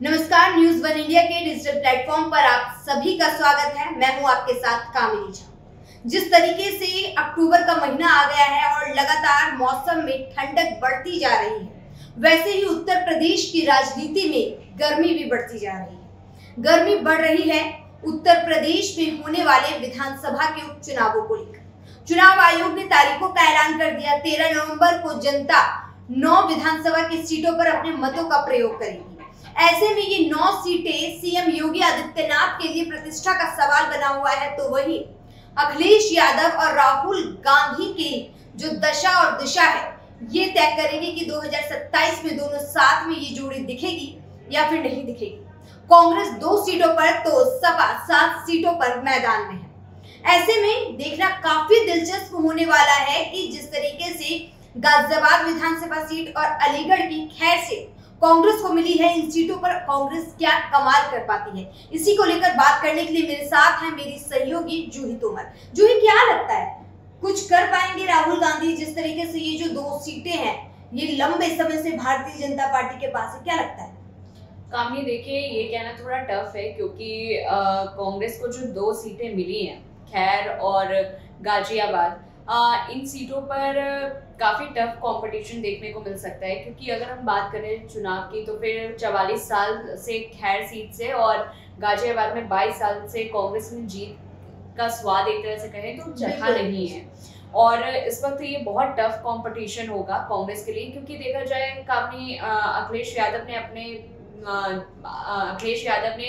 नमस्कार, news one India के digital platform पर आप सभी का स्वागत है। मैं हूं आपके साथ कामिनी झा। जिस तरीके से अक्टूबर का महीना आ गया है और लगातार मौसम में ठंडक बढ़ती जा रही है, वैसे ही उत्तर प्रदेश की राजनीति में गर्मी भी बढ़ती जा रही है। गर्मी बढ़ रही है उत्तर प्रदेश में होने वाले विधानसभा के उपचुनावों को लेकर। चुनाव आयोग ने तारीखों का ऐलान कर दिया। 13 नवंबर को जनता 9 विधानसभा की सीटों पर अपने मतों का प्रयोग करेगी। ऐसे में ये 9 सीटें सीएम योगी आदित्यनाथ के लिए प्रतिष्ठा का सवाल बना हुआ है, तो वही अखिलेश यादव और राहुल गांधी की जो दशा और दिशा है, ये तय करेगी कि 2027 में दोनों साथ में ये जोड़ी दिखेगी या फिर नहीं दिखेगी। कांग्रेस 2 सीटों पर तो सपा 7 सीटों पर मैदान में है। ऐसे में देखना काफी दिलचस्प होने वाला है कि जिस तरीके से गाजियाबाद विधानसभा सीट और अलीगढ़ की खैर सीट कांग्रेस को मिली है, इन सीटों पर कांग्रेस क्या कमाल कर पाती है, इसी को लेकर बात करने के लिए मेरे साथ हैं मेरी सहयोगी जूही तोमर। जूही, क्या लगता है कुछ कर पाएंगे राहुल गांधी? जिस तरीके से ये जो 2 सीटें हैं ये लंबे समय से भारतीय जनता पार्टी के पास है, क्या लगता है? कामनी, देखिए ये कहना थोड़ा टफ है क्योंकि कांग्रेस को जो 2 सीटें मिली हैं, खैर और गाजियाबाद, इन सीटों पर काफ़ी टफ कंपटीशन देखने को मिल सकता है। क्योंकि अगर हम बात करें चुनाव की तो फिर 44 साल से खैर सीट से और गाजियाबाद में 22 साल से कांग्रेस ने जीत का स्वाद एक तरह से कहें तो चखा नहीं है। और इस वक्त ये बहुत टफ कंपटीशन होगा कांग्रेस के लिए, क्योंकि देखा जाए काफी अखिलेश यादव ने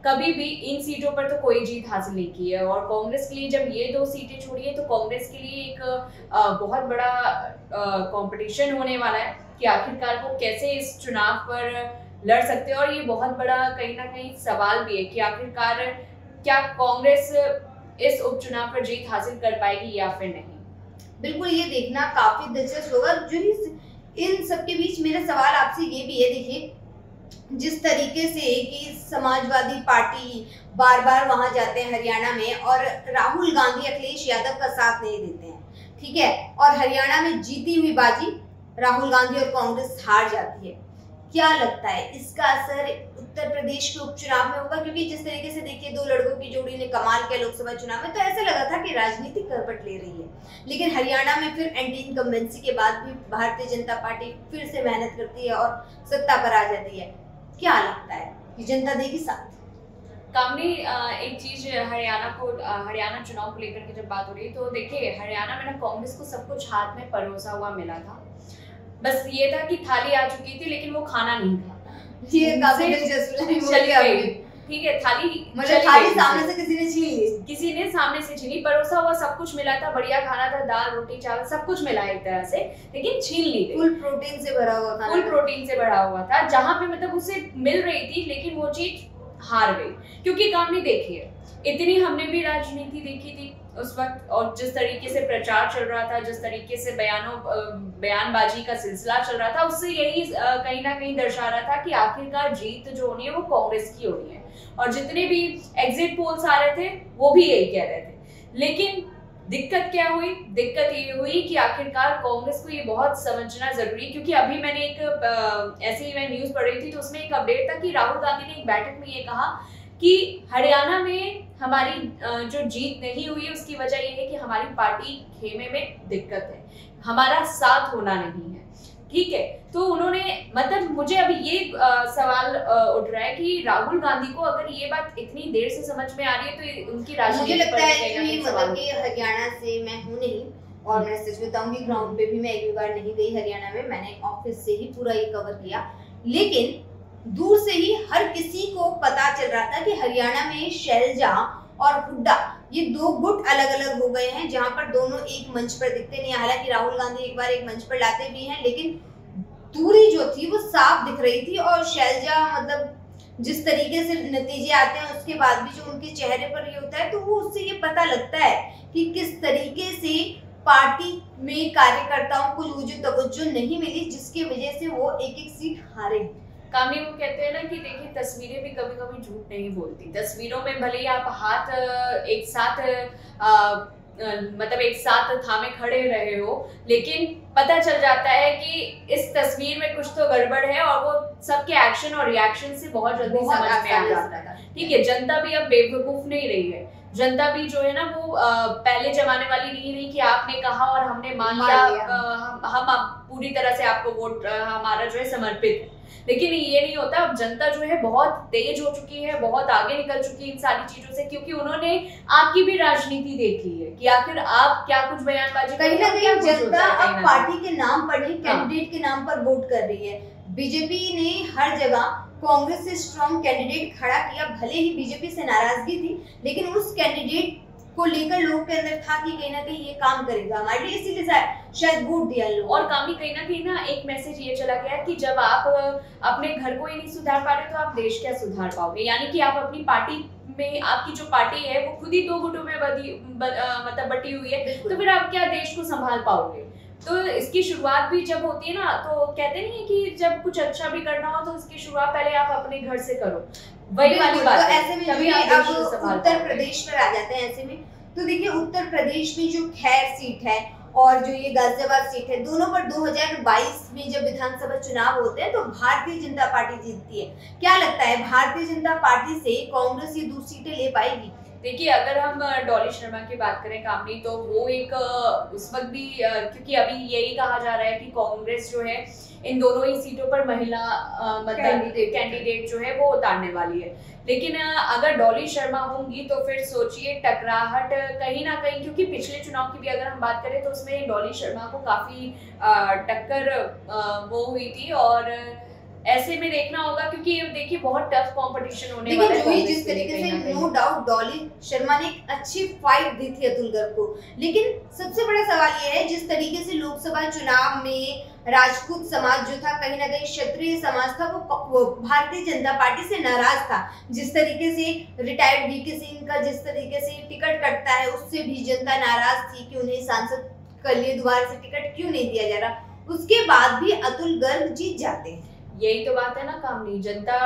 कभी भी इन सीटों पर तो कोई जीत हासिल नहीं की है। और कांग्रेस के लिए जब ये 2 सीटें छोड़ी है तो कांग्रेस के लिए एक बहुत बड़ा कंपटीशन होने वाला है कि आखिरकार वो कैसे इस चुनाव पर लड़ सकते हैं। और ये बहुत बड़ा कहीं ना कहीं सवाल भी है कि आखिरकार क्या कांग्रेस इस उपचुनाव पर जीत हासिल कर पाएगी या फिर नहीं। बिल्कुल, ये देखना काफी दिलचस्प होगा। जो इन सबके बीच मेरा सवाल आपसे ये भी है, देखिए जिस तरीके से कि समाजवादी पार्टी बार बार वहां जाते हैं हरियाणा में और राहुल गांधी अखिलेश यादव का साथ नहीं देते हैं, ठीक है, और हरियाणा में जीती हुई बाजी राहुल गांधी और कांग्रेस हार जाती है। क्या लगता है इसका असर उत्तर प्रदेश के उपचुनाव में होगा? क्योंकि जिस तरीके से देखिए 2 लड़कों की जोड़ी ने कमाल किया लोकसभा चुनाव में, तो ऐसा लगा था कि राजनीति करवट ले रही है, लेकिन हरियाणा में फिर एंटी इनकम्बेंसी के बाद भी भारतीय जनता पार्टी फिर से मेहनत करती है और सत्ता पर आ जाती है। क्या लगता है कि जनता देगी साथ? कामनी, एक चीज हरियाणा चुनाव को लेकर के जब बात हो रही है तो देखिए हरियाणा में ना कांग्रेस को सब कुछ हाथ में परोसा हुआ मिला था। बस ये था कि थाली आ चुकी थी लेकिन वो खाना नहीं था। ये काफी दिलचस्प चलिए ठीक है, थाली सामने से किसी ने सामने से छीनी। परोसा हुआ सब कुछ मिला था, बढ़िया खाना था, दाल रोटी चावल सब कुछ मिला एक तरह से, लेकिन छीन ली गई। फुल प्रोटीन से भरा हुआ था, फुल प्रोटीन से भरा हुआ था, जहां पे मतलब उसे मिल रही थी लेकिन वो चीज हार गई। क्योंकि काम नहीं, देखिए इतनी हमने भी राजनीति देखी थी उस वक्त, और जिस तरीके से प्रचार चल रहा था, जिस तरीके से बयानबाजी का सिलसिला चल रहा था, उससे यही कहीं ना कहीं दर्शा रहा था कि आखिरकार जीत जो होनी है वो कांग्रेस की होनी है। और जितने भी एग्जिट पोल्स आ रहे थे वो भी यही कह रहे थे। लेकिन दिक्कत क्या हुई? दिक्कत ये हुई कि आखिरकार कांग्रेस को ये बहुत समझना जरूरी, क्योंकि अभी मैंने एक ऐसे ही मैं न्यूज पढ़ रही थी तो उसमें एक अपडेट था कि राहुल गांधी ने एक बैठक में ये कहा कि हरियाणा में हमारी जो जीत नहीं हुई है उसकी वजह यह है कि हमारी पार्टी खेमे में दिक्कत है, हमारा साथ होना नहीं है। ठीक है, तो उन्होंने मतलब मुझे अभी ये सवाल उठ रहा है कि राहुल गांधी को अगर ये बात इतनी देर से समझ में आ रही है तो उनकी राजनीति, मुझे लगता है कि मतलब कि हरियाणा से मैं हूँ नहीं, और मैं सच बताऊंगी ग्राउंड पे भी मैं एक भी बार नहीं गई हरियाणा में, मैंने ऑफिस से ही पूरा ये कवर किया, लेकिन दूर से ही हर किसी को पता चल रहा था कि हरियाणा में शैलजा और हुड्डा ये 2 गुट अलग अलग हो गए हैं, जहां पर दोनों एक मंच पर दिखते नहीं। हालांकि राहुल गांधी एक बार एक मंच पर लाते भी हैं, लेकिन दूरी जो थी वो साफ दिख रही थी। और शैलजा मतलब जिस तरीके से नतीजे आते हैं उसके बाद भी जो उनके चेहरे पर ये होता है, तो वो उससे ये पता लगता है कि किस तरीके से पार्टी में कार्यकर्ताओं को वो जो तवज्जो नहीं मिली, जिसकी वजह से वो एक सीट हारे। कामनी, वो कहते हैं ना कि देखिए तस्वीरें भी कभी कभी झूठ नहीं बोलती। तस्वीरों में भले ही आप हाथ एक साथ मतलब एक साथ थामे खड़े रहे हो, लेकिन पता चल जाता है कि इस तस्वीर में कुछ तो गड़बड़ है और वो सबके एक्शन और रिएक्शन से बहुत जल्दी समझ में आ जाता है। ठीक है, जनता भी अब बेवकूफ नहीं रही है। जनता भी जो है ना वो पहले जमाने वाली नहीं रही कि आपने कहा और हमने मान लिया, हम पूरी तरह से आपको वोट हमारा जो है समर्पित है। लेकिन ये नहीं होता। अब जनता जो है बहुत तेज हो चुकी है, बहुत आगे निकल चुकी है इन सारी चीजों से, क्योंकि उन्होंने आपकी भी राजनीति देखी है कि आखिर आप क्या कुछ बयानबाजी कहीं ना कहीं जनता अब पार्टी के नाम पर नहीं, कैंडिडेट के नाम पर वोट कर रही है। बीजेपी ने हर जगह कांग्रेस से स्ट्रॉन्ग कैंडिडेट खड़ा किया, भले ही बीजेपी से नाराजगी थी, लेकिन उस कैंडिडेट को लेकर लोग के अंदर था कि कहीं ना कहीं ये काम करेगा हमारे लिए, इसीलिए शायद वोट दिया लोग। और कामी कहीं ना कहीं ना एक मैसेज ये चला गया कि जब आप अपने घर को ही नहीं सुधार पा रहे तो आप देश क्या सुधार पाओगे। यानी कि आप अपनी पार्टी में, आपकी जो पार्टी है वो खुद ही दो गुटों में मतलब बटी हुई है, तो फिर आप क्या देश को संभाल पाओगे। तो इसकी शुरुआत भी जब होती है ना, तो कहते नहीं है कि जब कुछ अच्छा भी करना हो तो इसकी शुरुआत पहले आप अपने घर से करो, वही वाली बात तो है। ऐसे में तभी अब उत्तर प्रदेश पर आ जाते हैं। ऐसे में तो देखिए उत्तर प्रदेश में जो खैर सीट है और जो ये गाजियाबाद सीट है, दोनों पर 2022 में जब विधानसभा चुनाव होते हैं तो भारतीय जनता पार्टी जीतती है। क्या लगता है भारतीय जनता पार्टी से कांग्रेस ये 2 सीटें ले पाएगी? देखिए, अगर हम डॉली शर्मा की बात करें कामनी, तो वो एक उस वक्त भी क्योंकि अभी यही कहा जा रहा है कि कांग्रेस जो है इन दोनों ही सीटों पर महिला मतलब कैंडिडेट जो है वो उतारने वाली है। लेकिन अगर डॉली शर्मा होंगी तो फिर सोचिए टकराहट कहीं ना कहीं, क्योंकि पिछले चुनाव की भी अगर हम बात करें तो उसमें डॉली शर्मा को काफी टक्कर वो हुई थी। और ऐसे में देखना होगा, क्योंकि देखिए बहुत टफ कंपटीशन होने वाला है। जिस तरीके से नो डाउट डॉली शर्मा ने एक अच्छी फाइट दी थी अतुल गर्ग को, लेकिन सबसे बड़ा सवाल ये है जिस तरीके से लोकसभा चुनाव में राजपूत समाज जो था, कहीं ना कहीं क्षत्रिय समाज था, वो भारतीय जनता पार्टी से नाराज था। जिस तरीके से रिटायर्ड वीके सिंह का जिस तरीके से टिकट कटता है उससे भी जनता नाराज थी कि उन्हें सांसद के लिए दोबारा से टिकट क्यों नहीं दिया जा रहा। उसके बाद भी अतुल गर्ग जीत जाते हैं। यही तो बात है ना कामनी, जनता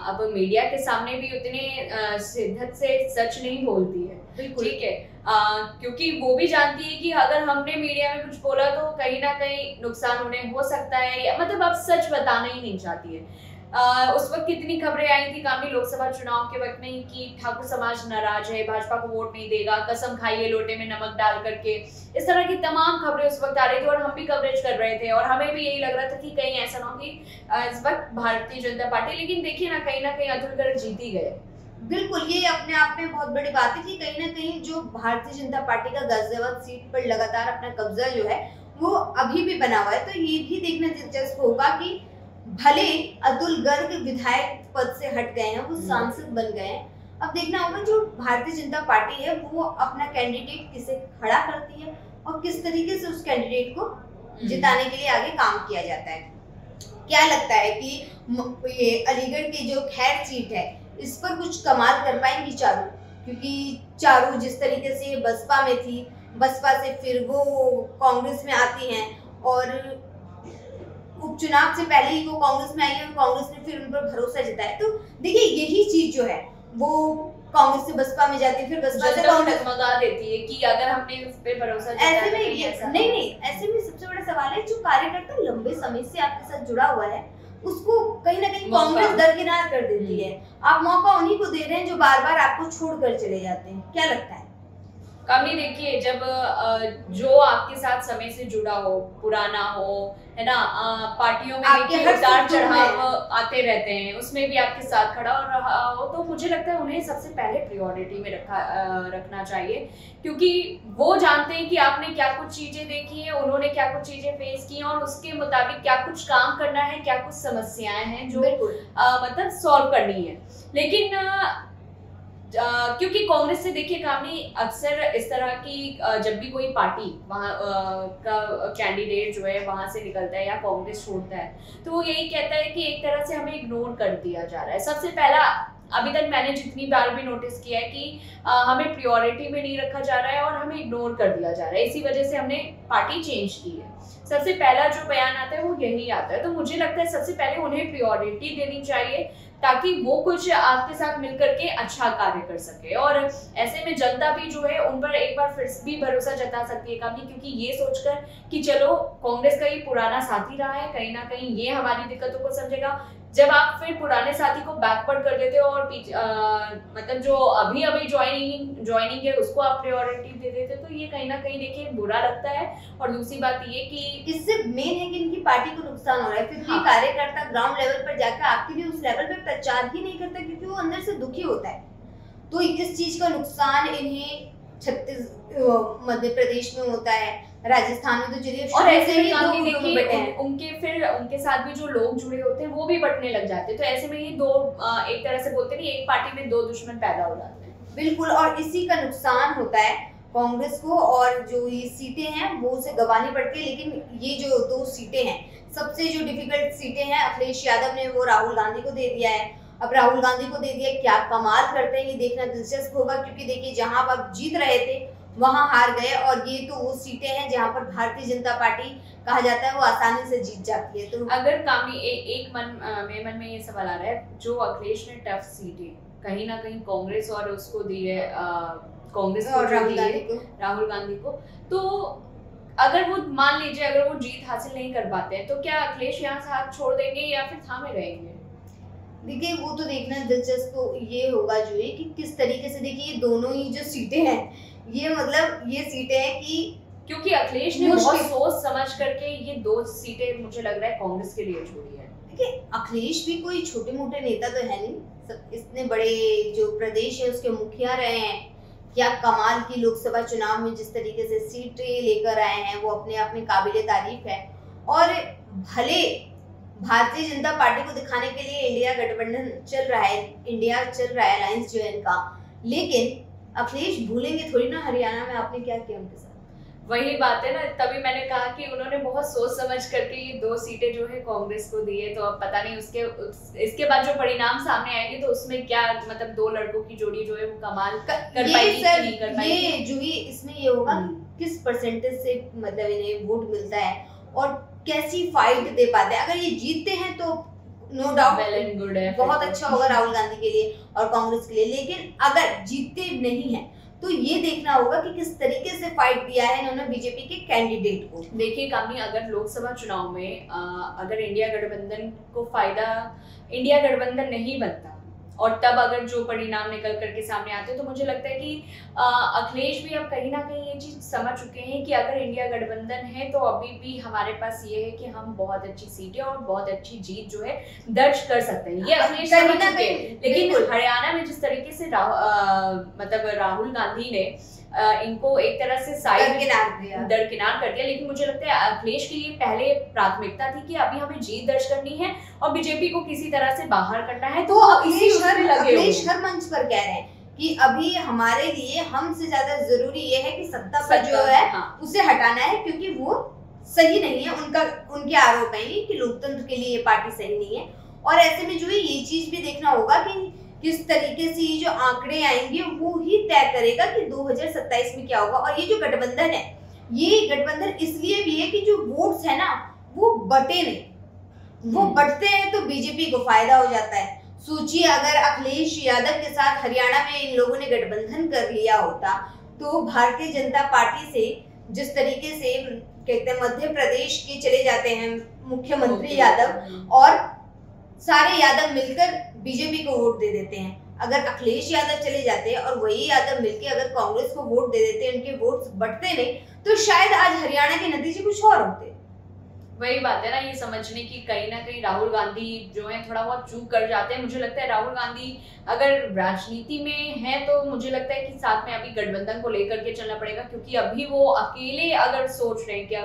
अब मीडिया के सामने भी उतने शिद्दत से सच नहीं बोलती है। ठीक है, क्योंकि वो भी जानती है कि अगर हमने मीडिया में कुछ बोला तो कहीं ना कहीं नुकसान उन्हें हो सकता है, या मतलब अब सच बताना ही नहीं चाहती है। उस वक्त कितनी खबरें आई थी कामनी लोकसभा चुनाव के वक्त में कि ठाकुर समाज नाराज है, भाजपा को वोट नहीं देगा, कसम खाइए लोटे में नमक डाल करके, इस तरह की तमाम खबरें उस वक्त आ रही थी और हम भी कवरेज कर रहे थे और हमें भी यही लग रहा था कि कहीं ऐसा ना हो कि इस वक्त भारतीय जनता पार्टी, लेकिन देखिए ना कहीं अतुल गर्ग जीत ही गए। बिल्कुल, ये अपने आप में बहुत बड़ी बात है कि कहीं ना कहीं जो भारतीय जनता पार्टी का गाजियाबाद सीट पर लगातार अपना कब्जा जो है वो अभी भी बना हुआ है। तो ये भी देखना दिलचस्प होगा कि भले अतुल गर्ग विधायक पद से हट गए हैं, वो सांसद बन गए हैं, अब देखना होगा जो भारतीय जनता पार्टी है वो अपना कैंडिडेट किसे खड़ा करती है और किस तरीके से उस कैंडिडेट को जिताने के लिए आगे काम किया जाता है। क्या लगता है कि ये अलीगढ़ की जो खैर सीट है इस पर कुछ कमाल कर पाएंगी चारू? क्योंकि चारू जिस तरीके से बसपा में थी, बसपा से फिर वो कांग्रेस में आती हैं और उपचुनाव से पहले ही वो कांग्रेस में आई है और कांग्रेस ने फिर उन पर भरोसा जताया। तो देखिए यही चीज जो है वो कांग्रेस से बसपा में जाती है, फिर बसपा से कांग्रेस मगा देती है कि अगर हमने उस पे भरोसा ऐसे में नहीं ऐसे में सबसे बड़ा सवाल है जो कार्यकर्ता लंबे समय से आपके साथ जुड़ा हुआ है उसको कहीं ना कहीं कांग्रेस दरकिनार कर देती है। आप मौका उन्हीं को दे रहे हैं जो बार बार आपको छोड़कर चले जाते हैं। क्या लगता है? कामनी देखिए, जब जो आपके साथ समय से जुड़ा हो, पुराना हो, है ना, पार्टियों में देखिए उतार चढ़ाव आते रहते हैं, उसमें भी आपके साथ खड़ा और रहा हो, तो मुझे लगता है उन्हें सबसे पहले प्रायोरिटी में रखना चाहिए, क्योंकि वो जानते हैं कि आपने क्या कुछ चीजें देखी हैं, उन्होंने क्या कुछ चीजें फेस की हैं और उसके मुताबिक क्या कुछ काम करना है, क्या कुछ समस्याएं हैं जो मतलब सॉल्व करनी है। लेकिन क्योंकि कांग्रेस से देखिए कामनी अक्सर इस तरह की जब भी कोई पार्टी वहाँ का कैंडिडेट जो है वहां से निकलता है या कांग्रेस छोड़ता है तो वो यही कहता है कि एक तरह से हमें इग्नोर कर दिया जा रहा है। सबसे पहला, अभी तक मैंने जितनी बार भी नोटिस किया है कि हमें प्रायोरिटी में नहीं रखा जा रहा है और हमें इग्नोर कर दिया जा रहा है, इसी वजह से हमने पार्टी चेंज की है। सबसे पहला जो बयान आता है वो यही आता है, तो मुझे लगता है सबसे पहले उन्हें प्रायोरिटी देनी चाहिए ताकि वो कुछ आपके साथ मिलकर के अच्छा कार्य कर सके। और ऐसे में जनता भी जो है उन पर एक बार फिर भी भरोसा जता सकती है काफी, क्योंकि ये सोचकर कि चलो कांग्रेस का ये पुराना साथी रहा है, कहीं ना कहीं ये हमारी दिक्कतों को समझेगा। जब आप फिर पुराने साथी को बैकवर्ड कर देते हो और मतलब जो अभी अभी ज्वाइनिंग है उसको आप प्रायोरिटी दे देते हो, तो ये कहीं ना कहीं देखिए बुरा लगता है। और दूसरी बात ये कि इससे मेन है कि इनकी पार्टी को नुकसान हो रहा है, फिर भी कार्यकर्ता ग्राउंड लेवल पर जाकर आपके लिए उस लेवल पे प्रचार ही नहीं करता, क्योंकि वो अंदर से दुखी होता है। तो इस चीज का नुकसान इन्हें मध्य प्रदेश में होता है, राजस्थान में तो चलिए, और ऐसे में देखिए उनके साथ भी जो लोग जुड़े होते हैं वो भी बटने लग जाते हैं। तो ऐसे में ये दो एक तरह से बोलते हैं एक पार्टी में दो दुश्मन पैदा हो जाते हैं। बिल्कुल, और इसी का नुकसान होता है कांग्रेस को, और जो ये सीटें हैं वो उसे गंवानी पड़ती है। लेकिन ये जो 2 सीटें हैं, सबसे जो डिफिकल्ट सीटें हैं, अखिलेश यादव ने वो राहुल गांधी को दे दिया है। अब राहुल गांधी को दे दिया, क्या कमाल करते हैं ये देखना दिलचस्प होगा, क्योंकि देखिए जहां आप जीत रहे थे वहां हार गए, और ये तो वो सीटें हैं जहां पर भारतीय जनता पार्टी कहा जाता है वो आसानी से जीत जाती है। तो अगर कामनी एक मेरे मन में ये सवाल आ रहा है, जो अखिलेश ने टफ सीटें कहीं ना कहीं कांग्रेस और उसको दी है, कांग्रेस को राहुल गांधी को, तो अगर वो मान लीजिए अगर वो जीत हासिल नहीं कर पाते हैं, तो क्या अखिलेश यहाँ से हाथ छोड़ देंगे या फिर थामे रहेंगे? देखिए वो तो देखना दिलचस्प तो ये होगा जो है कि किस तरीके से, देखिए ये दोनों ही जो सीटें हैं, ये मतलब ये सीटें हैं कि क्योंकि अखिलेश ने बहुत सोच समझ करके ये 2 सीटें मुझे लग रहा है कांग्रेस के लिए छोड़ी है। देखिए अखिलेश भी कोई छोटे मोटे नेता तो है नहीं, सब इतने बड़े जो प्रदेश है उसके मुखिया रहे हैं, क्या कमाल की लोकसभा चुनाव में जिस तरीके से सीटें लेकर आए हैं वो अपने आप में काबिले तारीफ है। और भले भारतीय जनता पार्टी को दिखाने के लिए इंडिया गठबंधन चल रहा है अलायंस जो है इनका, लेकिन अखिलेश भूलेंगे थोड़ी ना हरियाणा में आपने क्या किया उनके साथ। वही बात है ना, तभी मैंने कहा कि उन्होंने बहुत सोच समझ करके ये 2 सीटें जो है कांग्रेस को दी है। तो अब पता नहीं इसके बाद जो परिणाम सामने आएंगे तो उसमें क्या मतलब 2 लड़कों की जोड़ी जो है वो कमाल कर पाएगी कि नहीं कर पाएगी। ये जो ही इसमें ये होगा कि किस परसेंटेज से मतलब इन्हें वोट मिलता है और कैसी फाइट दे पाते हैं। अगर ये जीतते हैं तो no doubt well and good है, बहुत अच्छा होगा राहुल गांधी के लिए और कांग्रेस के लिए। लेकिन अगर जीतते नहीं है तो ये देखना होगा कि किस तरीके से फाइट दिया है इन्होंने बीजेपी के कैंडिडेट को। देखिए कामनी, अगर लोकसभा चुनाव में अगर इंडिया गठबंधन नहीं बनता और तब अगर जो परिणाम निकल करके सामने आते हैं, तो मुझे लगता है कि अखिलेश भी अब कहीं ना कहीं ये चीज समझ चुके हैं कि अगर इंडिया गठबंधन है तो अभी भी हमारे पास ये है कि हम बहुत अच्छी सीटें और बहुत अच्छी जीत जो है दर्ज कर सकते हैं। ये अखिलेश समझ चुके हैं। लेकिन हरियाणा में जिस तरीके से मतलब राहुल गांधी ने इनको एक तरह से दरकिनार कर दिया, लेकिन मुझे लगता है अखिलेश के लिए पहले प्राथमिकता थी कि अभी हमें जीत दर्ज करनी है और बीजेपी को किसी तरह से बाहर करना है। तो अखिलेश हर मंच पर कह रहे हैं कि अभी हमारे लिए हमसे ज्यादा जरूरी ये है कि सत्ता पर जो है उसे हटाना है, क्योंकि वो सही नहीं है। उनके आरोप है कि लोकतंत्र के लिए ये पार्टी सही नहीं है। और ऐसे में जो है ये चीज भी देखना होगा कि किस तरीके से ये जो आंकड़े आएंगे वो ही तय करेगा कि 2027 में क्या होगा। और ये जो गठबंधन है, ये गठबंधन इसलिए भी है कि जो वोट्स है ना वो बटे नहीं, वो बढ़ते हैं तो बीजेपी को फायदा हो जाता है। सोचिए अगर अखिलेश यादव के साथ हरियाणा में इन लोगों ने गठबंधन कर लिया होता तो भारतीय जनता पार्टी से जिस तरीके से कहते हैं मध्य प्रदेश के चले जाते हैं मुख्यमंत्री यादव और सारे यादव मिलकर बीजेपी को वोट दे देते हैं। अगर अखिलेश यादव चले जाते हैं और वही यादव मिलकर अगर कांग्रेस को वोट दे देते हैं, उनके वोट्स बढ़ते नहीं, तो शायद आज हरियाणा के नतीजे कुछ और होते। वही बात है ना, ये समझने की कहीं ना कहीं राहुल गांधी जो है थोड़ा बहुत चूक कर जाते हैं। मुझे लगता है राहुल गांधी अगर राजनीति में है तो मुझे लगता है कि साथ में अभी गठबंधन को लेकर के चलना पड़ेगा, क्योंकि अभी वो अकेले अगर सोच रहे हैं कि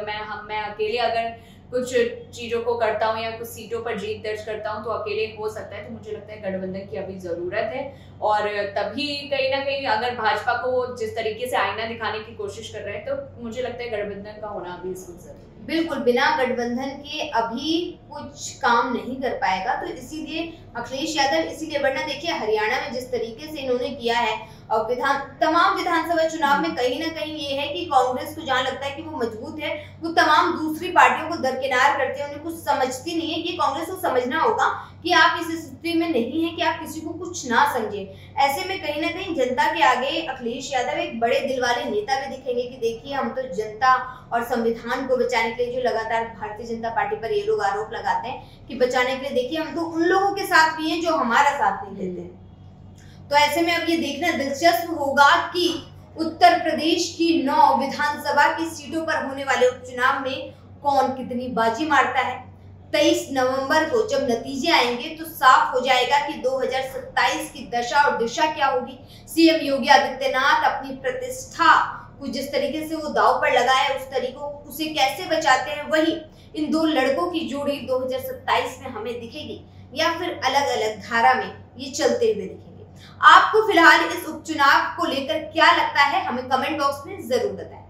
मैं अकेले अगर कुछ चीजों को करता हूँ या कुछ सीटों पर जीत दर्ज करता हूँ तो अकेले हो सकता है। तो मुझे लगता है गठबंधन की अभी जरूरत है। और तभी कहीं ना कहीं अगर भाजपा को जिस तरीके से आईना दिखाने की कोशिश कर रहे हैं तो मुझे लगता है गठबंधन का होना अभी इसमें जरूरी है। बिल्कुल, बिना गठबंधन के अभी कुछ काम नहीं कर पाएगा। तो इसीलिए अखिलेश यादव इसीलिए, वरना देखिए हरियाणा में जिस तरीके से इन्होंने किया है और तमाम विधानसभा चुनाव में कहीं ना कहीं ये है कि कांग्रेस को जहाँ लगता है कि वो मजबूत है, वो तमाम दूसरी पार्टियों को दरकिनार करते हैं, उन्हें कुछ समझती नहीं है। ये कांग्रेस को समझना होगा कि आप इस स्थिति में नहीं है कि आप किसी को कुछ ना समझे। ऐसे में कहीं ना कहीं जनता के आगे अखिलेश यादव एक बड़े दिल वाले नेता भी दिखेंगे कि देखिए हम तो जनता और संविधान को बचाने के लिए, जो लगातार भारतीय जनता पार्टी पर ये लोग आरोप लगाते हैं कि बचाने के लिए, देखिए हम तो उन लोगों के साथ भी हैं जो हमारा साथ नहीं देते हैं। तो ऐसे में अब ये देखना दिलचस्प होगा कि उत्तर प्रदेश की 9 विधानसभा की सीटों पर होने वाले उपचुनाव में कौन कितनी बाजी मारता है। 23 नवंबर को जब नतीजे आएंगे तो साफ हो जाएगा कि 2027 की दशा और दिशा क्या होगी। सीएम योगी आदित्यनाथ अपनी प्रतिष्ठा को जिस तरीके से वो दांव पर लगाए उसे कैसे बचाते हैं, वही इन 2 लड़कों की जोड़ी 2027 में हमें दिखेगी या फिर अलग अलग धारा में ये चलते हुए दिखेंगे। आपको फिलहाल इस उपचुनाव को लेकर क्या लगता है, हमें कमेंट बॉक्स में जरूर बताएं।